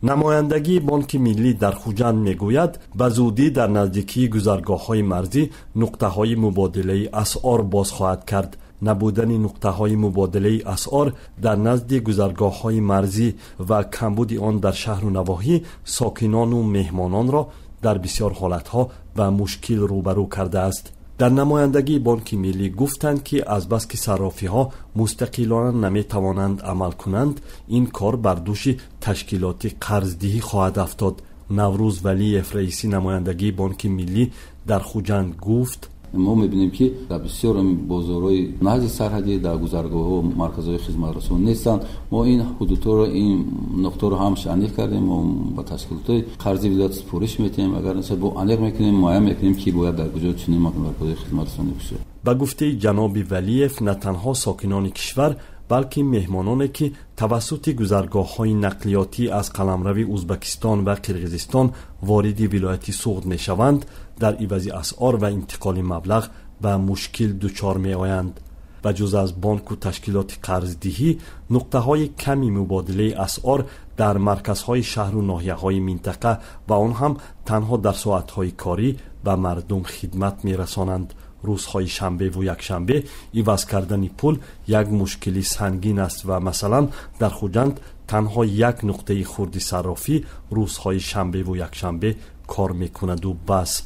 نمایندگی بانک ملی در خوجند میگوید به زودی در نزدیکی گذرگاه‌های مرزی نقطه‌های مبادله اسعار باز خواهد کرد. نبودن نقطه‌های مبادله اسعار در نزد گذرگاه‌های مرزی و کمبود آن در شهر و نواحی ساکنان و مهمانان را در بسیار حالت‌ها و مشکل روبرو کرده است. در نمایندگی بانک ملی گفتند که از بس که صرافی‌ها مستقلانه نمی‌توانند عمل کنند، این کار بر دوش تشکیلات قرضدهی خواهد افتاد. نوروز ولیف رئیس نمایندگی بانک ملی در خوجند گفت: ما می‌بینیم که در بسیار بازارهای نزد سرحدی در گذرگاه‌ها و مرکزهای خدمت رسان نیستند. ما این حدودها رو این نقطه رو هم شنیده کردیم. ما با تشکیلات قرضی ولایت سپارش می‌دیم. اگر نشه با انیق می‌کنیم معین می‌کنیم که باید در کجا چنین مرکزهای خدمت رسانی بشه. به گفته جناب ولیف نه تنها ساکنان کشور بلکه مهمانانی که توسط گذرگاه‌های نقلیاتی از قلمرو ازبکستان و قرقیزستان وارد ولایت سوغد می‌شوند در عوض اسعار و انتقال مبلغ به مشکل دچار می‌آیند. و جز از بانک و تشکیلات قرضدهی نقطه‌های کمی مبادله اسعار در مرکزهای شهر و ناحیه‌های منطقه و آن هم تنها در ساعت‌های کاری به مردم خدمت می‌رسانند. روزهای شنبه و یکشنبه عوض کردن پول یک مشکلی سنگین است و مثلا در خوجند تنها یک نقطه خردی صرافی روزهای شنبه و یکشنبه کار میکند و بس.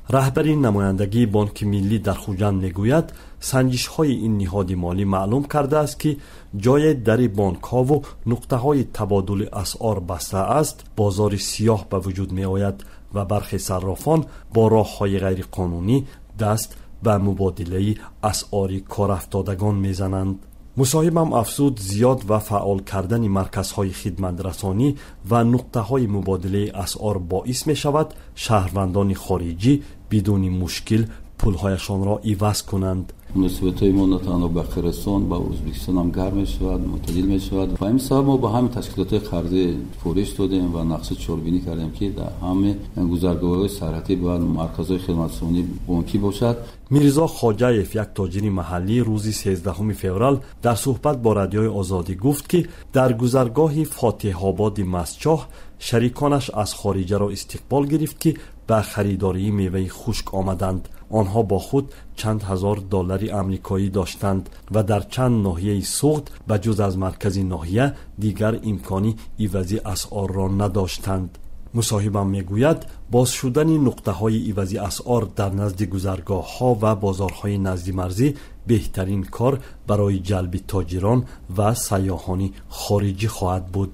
رهبر نمایندگی بانک ملی در خوجند میگوید سنجش های این نهاد مالی معلوم کرده است که جای در بانک ها و نقطه های تبادل اسعار بسته است، بازار سیاه به وجود می آید و برخی صرافان با راه های غیر قانونی دست به مبادله اسعار کار افتادگان میزنند. مصاحبم افزود زیاد و فعال کردن مرکزهای خدمت رسانی و نقطه های مبادله اسعار باعث می شود شهروندان خارجی بدون مشکل پولهایشان را عوض کنند. مناسبت‌های ما نه تنها با قرقیزستان با ازبکستان هم گرم می‌شود، معتدل می‌شود و همین سبب ما با همین تشکیلات قرضی سپارش دادیم و نقشه چاربینی کردیم که در همه گذرگاه‌های سرحدی باید مرکزهای خدمت‌رسانی بانکی باشد. میرزا خواجه‌یف یک تاجر محلی روز 13 فوریه در صحبت با رادیوی آزادی گفت که در گذرگاه فاتح آباد مسچاه شریکانش از خارجه را استقبال گرفت که به خریداری میوه خشک آمدند. آنها با خود چند هزار دلار آمریکایی داشتند و در چند ناحیه سوغد به جز از مرکزی ناحیه دیگر امکانی عوضی اسعار را نداشتند. مصاحبم میگوید باز شدن نقطه های عوضی اسعار در نزد گذرگاه ها و بازارهای نزدی مرزی بهترین کار برای جلب تاجران و سیاحان خارجی خواهد بود.